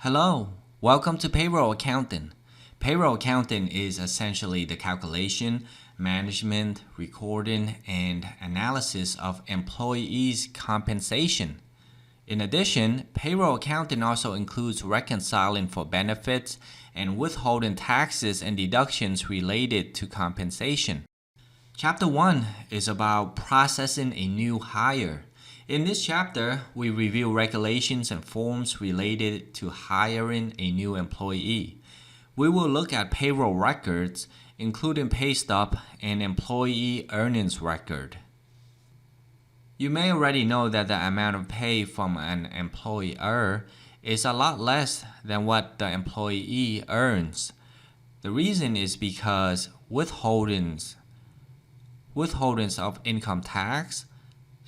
Hello, welcome to Payroll Accounting. Payroll accounting is essentially the calculation, management, recording, and analysis of employees' compensation. In addition, payroll accounting also includes reconciling for benefits and withholding taxes and deductions related to compensation. Chapter 1 is about processing a new hire. In this chapter, we review regulations and forms related to hiring a new employee. We will look at payroll records, including pay stub and employee earnings record. You may already know that the amount of pay from an employer is a lot less than what the employee earns. The reason is because withholdings of income tax,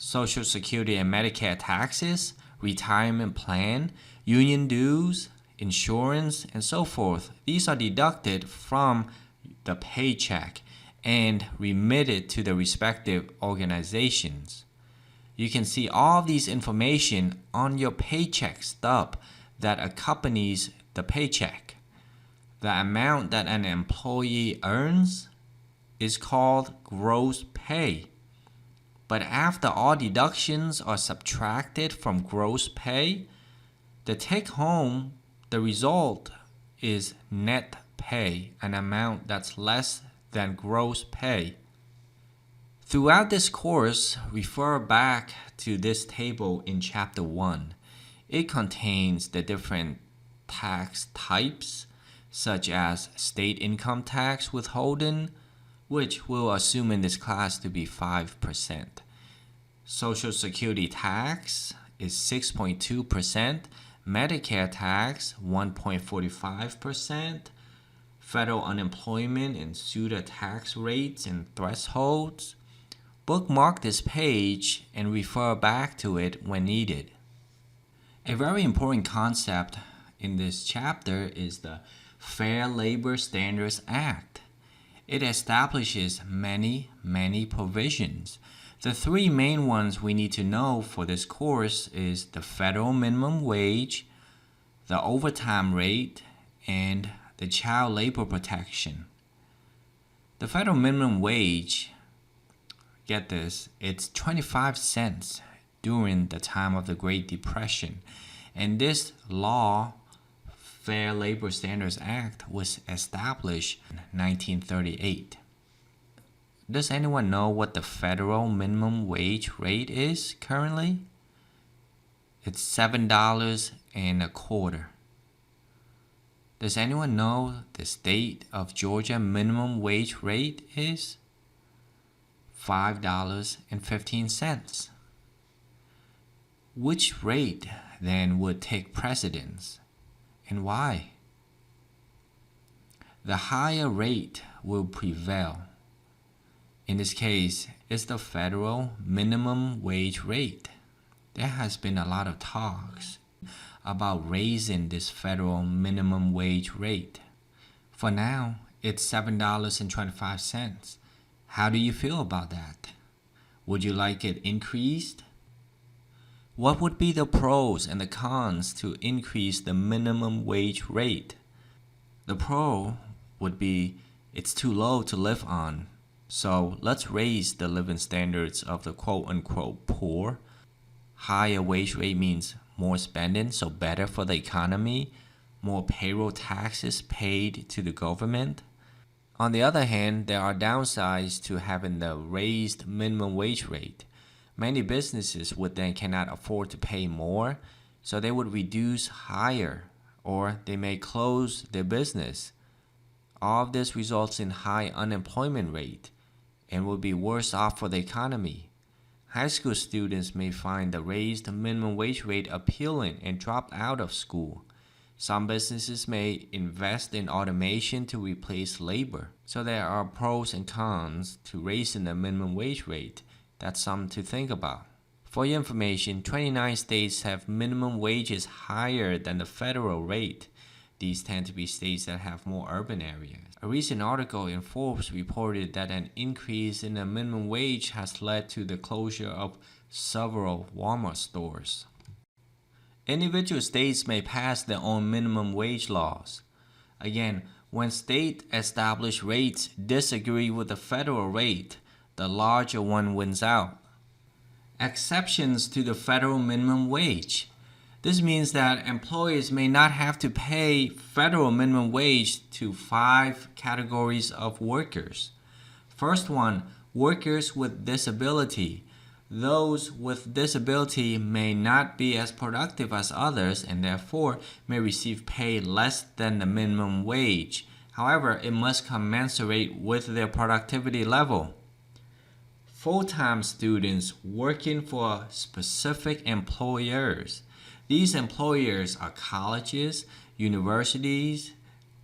Social Security and Medicare taxes, retirement plan, union dues, insurance, and so forth. These are deducted from the paycheck and remitted to the respective organizations. You can see all of these information on your paycheck stub that accompanies the paycheck. The amount that an employee earns is called gross pay. But after all deductions are subtracted from gross pay, the take-home, the result is net pay, an amount that's less than gross pay. Throughout this course, refer back to this table in Chapter 1. It contains the different tax types, such as state income tax withholding, which we'll assume in this class to be 5%. Social Security tax is 6.2%, Medicare tax 1.45%, federal unemployment and SUTA tax rates and thresholds. Bookmark this page and refer back to it when needed. A very important concept in this chapter is the Fair Labor Standards Act. It establishes many provisions. The three main ones we need to know for this course is the federal minimum wage, the overtime rate, and the child labor protection. The federal minimum wage, get this, it's 25 cents during the time of the Great Depression. And this law, Fair Labor Standards Act, was established in 1938. Does anyone know what the federal minimum wage rate is currently? It's $7.25. Does anyone know the state of Georgia minimum wage rate is? $5.15. Which rate then would take precedence, and why? The higher rate will prevail. In this case, it's the federal minimum wage rate. There has been a lot of talks about raising this federal minimum wage rate. For now, it's $7.25. How do you feel about that? Would you like it increased? What would be the pros and the cons to increase the minimum wage rate? The pro would be it's too low to live on. So let's raise the living standards of the quote-unquote poor. Higher wage rate means more spending, so better for the economy, more payroll taxes paid to the government. On the other hand, there are downsides to having the raised minimum wage rate. Many businesses would then cannot afford to pay more, so they would reduce higher, or they may close their business. All of this results in high unemployment rate and will be worse off for the economy. High school students may find the raised minimum wage rate appealing and drop out of school. Some businesses may invest in automation to replace labor. So there are pros and cons to raising the minimum wage rate. That's something to think about. For your information, 29 states have minimum wages higher than the federal rate. These tend to be states that have more urban areas. A recent article in Forbes reported that an increase in the minimum wage has led to the closure of several Walmart stores. Individual states may pass their own minimum wage laws. Again, when state-established rates disagree with the federal rate, the larger one wins out. Exceptions to the federal minimum wage. This means that employers may not have to pay federal minimum wage to 5 categories of workers. First one, workers with disability. Those with disability may not be as productive as others and therefore may receive pay less than the minimum wage. However, it must commensurate with their productivity level. Full-time students working for specific employers. These employers are colleges, universities,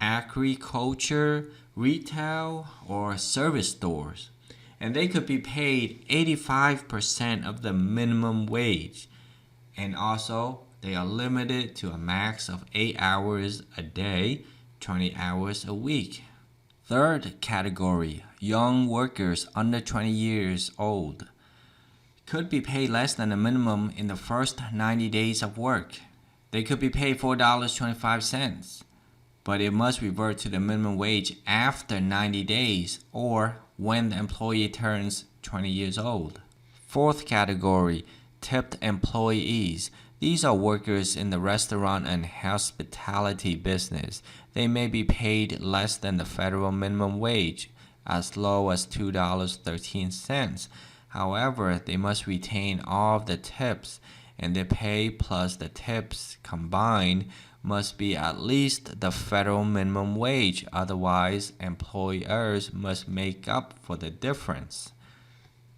agriculture, retail, or service stores. And they could be paid 85% of the minimum wage. And also, they are limited to a max of 8 hours a day, 20 hours a week. Third category, young workers under 20 years old. Could be paid less than the minimum in the first 90 days of work. They could be paid $4.25, but it must revert to the minimum wage after 90 days or when the employee turns 20 years old. Fourth category, tipped employees. These are workers in the restaurant and hospitality business. They may be paid less than the federal minimum wage, as low as $2.13. However, they must retain all of the tips, and their pay plus the tips combined must be at least the federal minimum wage. Otherwise, employers must make up for the difference.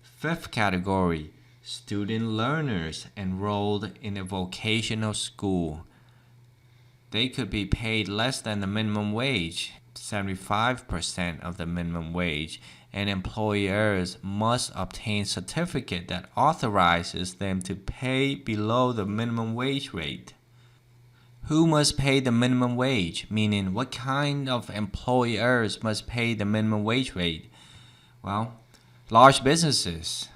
Fifth category, student learners enrolled in a vocational school. They could be paid less than the minimum wage, 75% of the minimum wage, and employers must obtain a certificate that authorizes them to pay below the minimum wage rate. Who must pay the minimum wage? Meaning, what kind of employers must pay the minimum wage rate? Well, large businesses.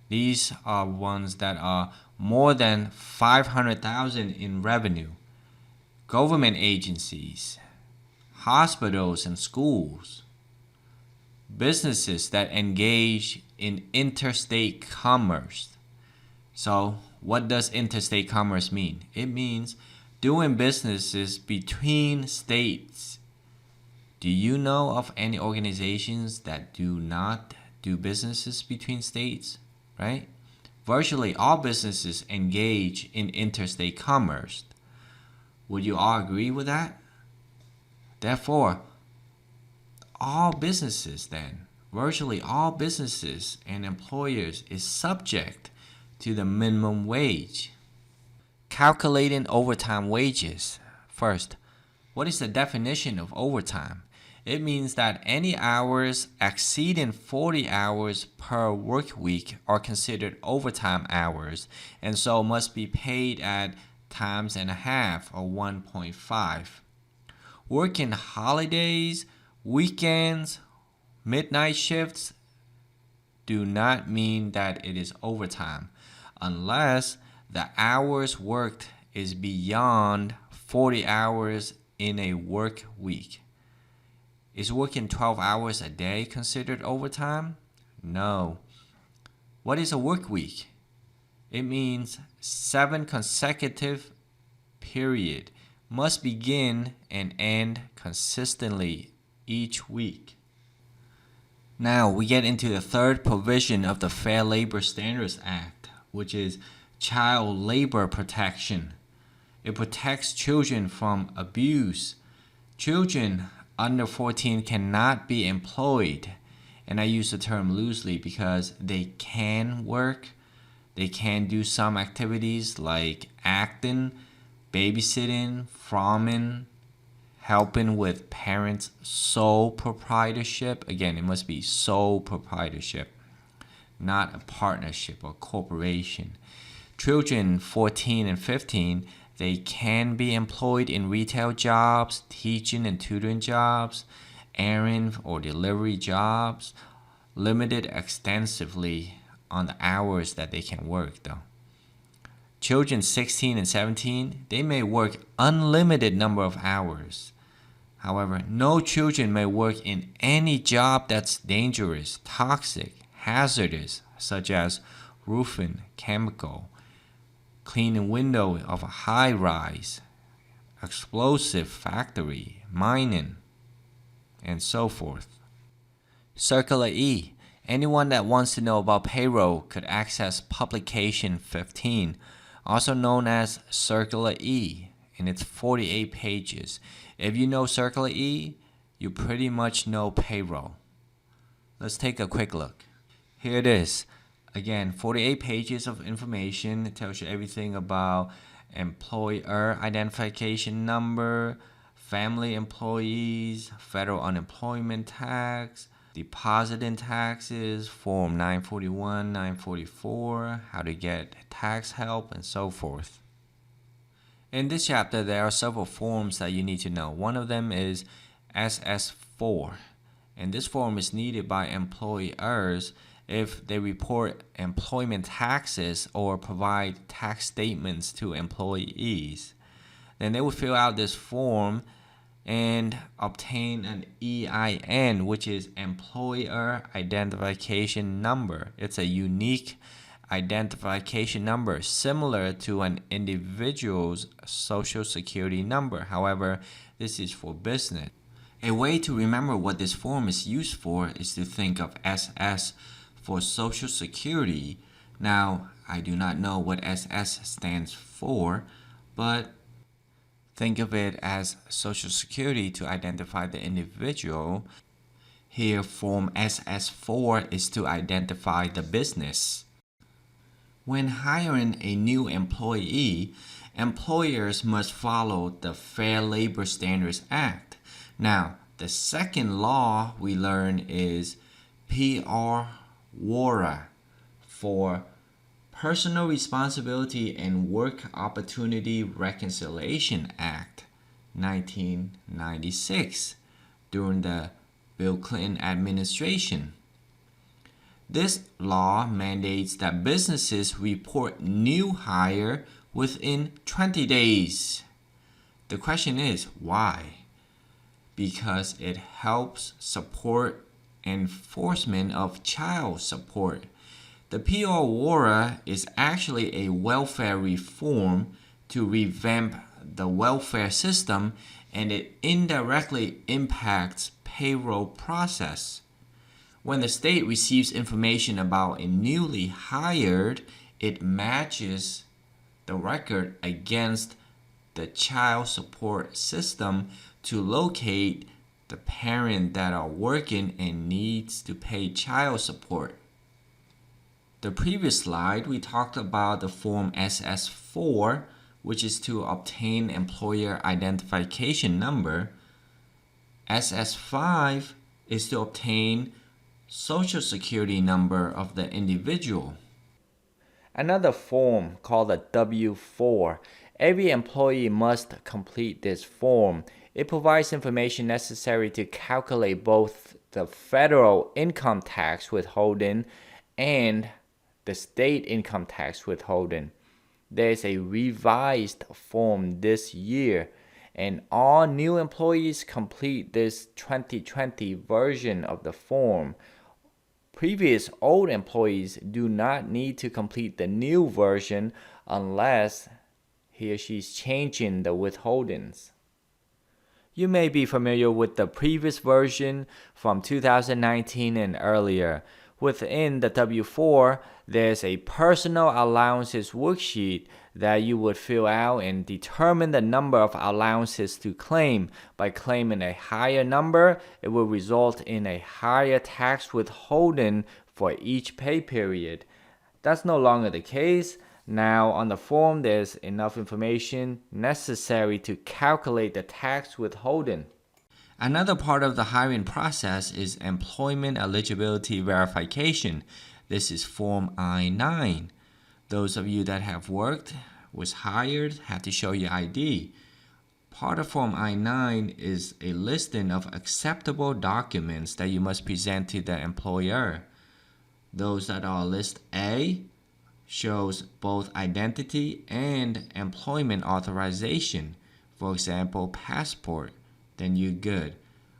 These are ones that are more than $500,000 in revenue. Government agencies, hospitals and schools, businesses that engage in interstate commerce. So, what does interstate commerce mean? It means doing businesses between states. Do you know of any organizations that do not do businesses between states? Right? Virtually all businesses engage in interstate commerce. Would you all agree with that? Therefore, virtually all businesses and employers is subject to the minimum wage. Calculating overtime wages. First, what is the definition of overtime? It means that any hours exceeding 40 hours per work week are considered overtime hours and so must be paid at times and a half or 1.5. Working holidays, weekends, midnight shifts do not mean that it is overtime unless the hours worked is beyond 40 hours in a work week. Is working 12 hours a day considered overtime? No. What is a work week? It means 7 consecutive period must begin and end consistently each week. Now we get into the third provision of the Fair Labor Standards Act, which is child labor protection. It protects children from abuse. Children under 14 cannot be employed, and I use the term loosely because they can work. They can do some activities like acting, babysitting, farming, helping with parents' sole proprietorship. Again, it must be sole proprietorship, not a partnership or corporation. Children 14 and 15, they can be employed in retail jobs, teaching and tutoring jobs, errand or delivery jobs, limited extensively on the hours that they can work though. Children 16 and 17, they may work unlimited number of hours. However, no children may work in any job that's dangerous, toxic, hazardous, such as roofing, chemical, cleaning window of a high-rise, explosive factory, mining, and so forth. Circular E. Anyone that wants to know about payroll could access Publication 15, also known as Circular E, and it's 48 pages. If you know Circular E, you pretty much know payroll. Let's take a quick look. Here it is. Again, 48 pages of information. It tells you everything about employer identification number, family employees, federal unemployment tax, depositing taxes, Form 941, 944, how to get tax help, and so forth. In this chapter, there are several forms that you need to know. One of them is SS4, and this form is needed by employers if they report employment taxes or provide tax statements to employees. Then they will fill out this form and obtain an EIN, which is Employer Identification Number. It's a unique identification number similar to an individual's social security number. However, this is for business. A way to remember what this form is used for is to think of SS for Social Security. Now, I do not know what SS stands for, but think of it as Social Security to identify the individual. Here, Form SS4 is to identify the business. When hiring a new employee, employers must follow the Fair Labor Standards Act. Now, the second law we learn is PRWORA for Personal Responsibility and Work Opportunity Reconciliation Act, 1996, during the Bill Clinton administration. This law mandates that businesses report new hire within 20 days. The question is, why? Because it helps support enforcement of child support. The PRWORA is actually a welfare reform to revamp the welfare system, and it indirectly impacts payroll process. When the state receives information about a newly hired, it matches the record against the child support system to locate the parent that are working and needs to pay child support. The previous slide, we talked about the Form SS4, which is to obtain employer identification number. SS5 is to obtain Social Security number of the individual. Another form called a W-4. Every employee must complete this form. It provides information necessary to calculate both the federal income tax withholding and the state income tax withholding. There is a revised form this year, and all new employees complete this 2020 version of the form. Previous old employees do not need to complete the new version unless he or she is changing the withholdings. You may be familiar with the previous version from 2019 and earlier. Within the W-4, there's a personal allowances worksheet that you would fill out and determine the number of allowances to claim. By claiming a higher number, it will result in a higher tax withholding for each pay period. That's no longer the case. Now, on the form, there's enough information necessary to calculate the tax withholding. Another part of the hiring process is employment eligibility verification. This is Form I-9. Those of you that have worked, was hired, have to show your ID. Part of Form I-9 is a listing of acceptable documents that you must present to the employer. Those that are list A, shows both identity and employment authorization, for example, passport, then you're good.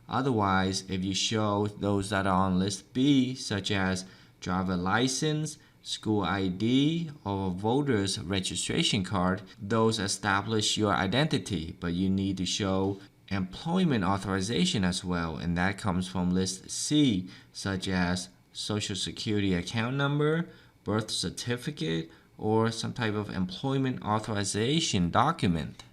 Otherwise, if you show those that are on list B, such as driver license, school ID, or voter's registration card, those establish your identity, but you need to show employment authorization as well, and that comes from list C, such as social security account number, birth certificate, or some type of employment authorization document.